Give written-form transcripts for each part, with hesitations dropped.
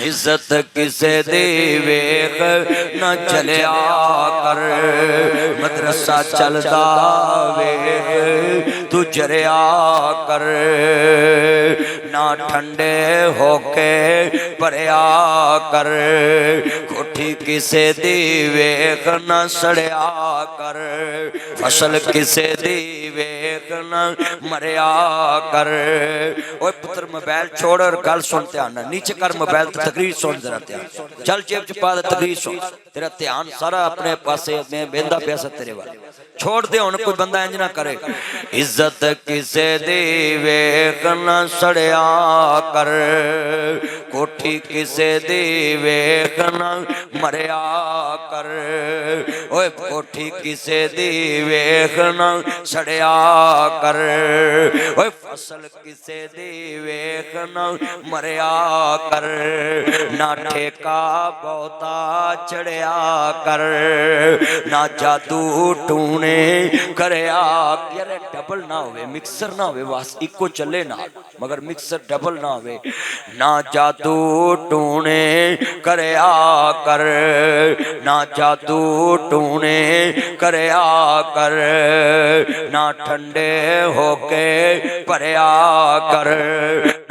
इज्जत किसे दी वेख न चलिया कर, मदरसा चलदा वेख तू जरिया कर, ना ठंडे होके भरिया कर, कोठी किसे दी वेख न सड़िया कर, फसल किसे दी वेख न मरिया कर। ओए पुत्र मोबाइल छोड़ और गल सुन, ध्यान नीचे कर मोबाइल, तकरीर सुन जरा, ध्यान चल जेब च पा तकरीर सुन, तेरा ध्यान सारा अपने पासे में बेंदा पैसा तेरे वाल छोड़ दे। हुण कोई बंदा इंज ना करे। इज्जत किसे दी वेख न सड़िया कर, कोठी किसे दी वेख न मरिया कर, ओए कोठी किसे दी वेख न सड़िया कर, ओए फसल किसे दी वेख न मरिया कर, ना ठेका बहुता चढ़िया कर, ना जादू टूने करया। यार डबल ना होवे, मिक्सर ना होवे, बस इको चले ना, मगर मिक्सर डबल ना होवे। ना जादू टूने करया कर, ना जादू टूने करया कर, ना ठंडे होके भरिया कर,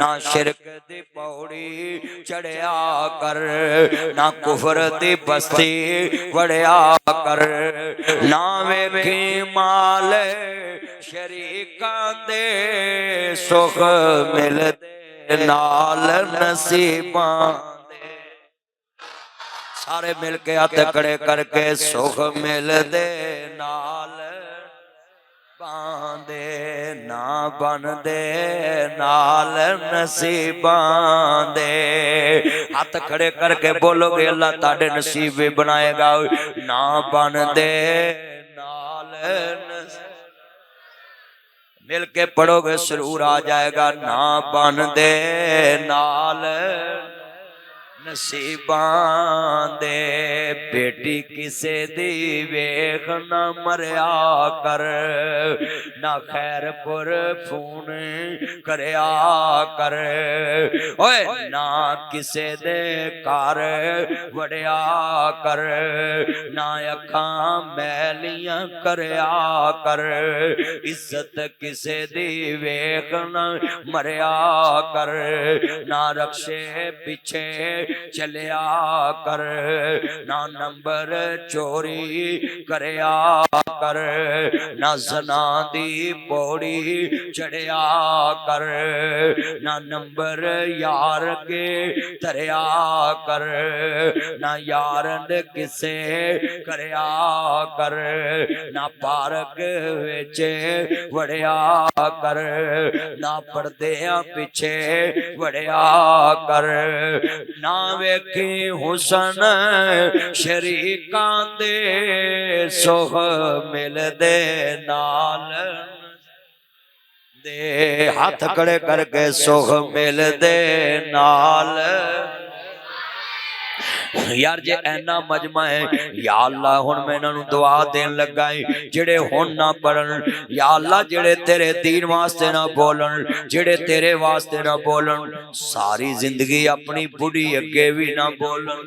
ना शिरक दी पौड़ी चढ़िया कर, ना कुफर दी बस्ती वड़िया कर, ना वेखी माल शरीकां दे सुख मिलदे नाल नसीबां दे। सारे मिलके हाथ खड़े करके सुख मिलदे नाल बांदे ना बनदे नाल नसीबां दे। हाथ खड़े करके बोलोगे अल्लाह ताड़े नसीब भी बनाएगा। ना बनदे नाल मिल के पढ़ोगे सुरूर आ जाएगा। ना बनदे नाल नसीबां दे। बेटी किसे दी वेख न मरिया कर, ना खैरपुर फोन करया कर, ओए ना किसे दे घर वड़िया कर, ना अखां मैलियां करया कर, इज्जत किसे दी वेख न मरिया कर, ना रक्षे पीछे चलिया कर, ना नंबर चोरी करया कर, ना जना दी पौड़ी चढ़िया कर, ना नंबर यार के धरिया कर, ना यारन किसे करया कर, ना पार्क विच वड़िया कर, ना पर्दियां पीछे वड़िया कर, ना वेखी हुसन शरीकां दे सुख मिलदे नाल दे। हाथ खड़े करके सुख मिलदे नाल। यार जे ऐना मजमा है या अल्लाह हुण मैं इन्हां नूं दुआ देन लगा है जेड़े हुण ना पढ़न, या अल्लाह जेड़े तेरे दीन वास्ते ना बोलन, जेड़े तेरे वास्ते ना बोलन, सारी जिंदगी अपनी बुढ़ी अगे भी ना बोलन।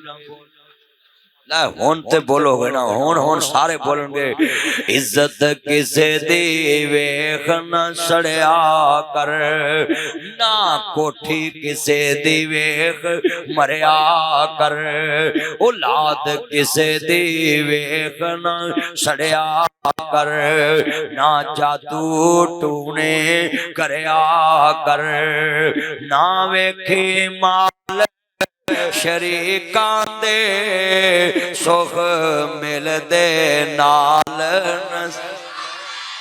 हुण ते बोलोगे ना, हुण सारे बोलेंगे। इज्जत किसे दी वेख न सड़िया कर, ना कोठी किसे दी वेख मरिया कर, औलाद किसे दी वेख न सड़िया कर, ना जादू टूने करया कर, ना वेखी माल शरीकां दे सुख मिलदे नाल।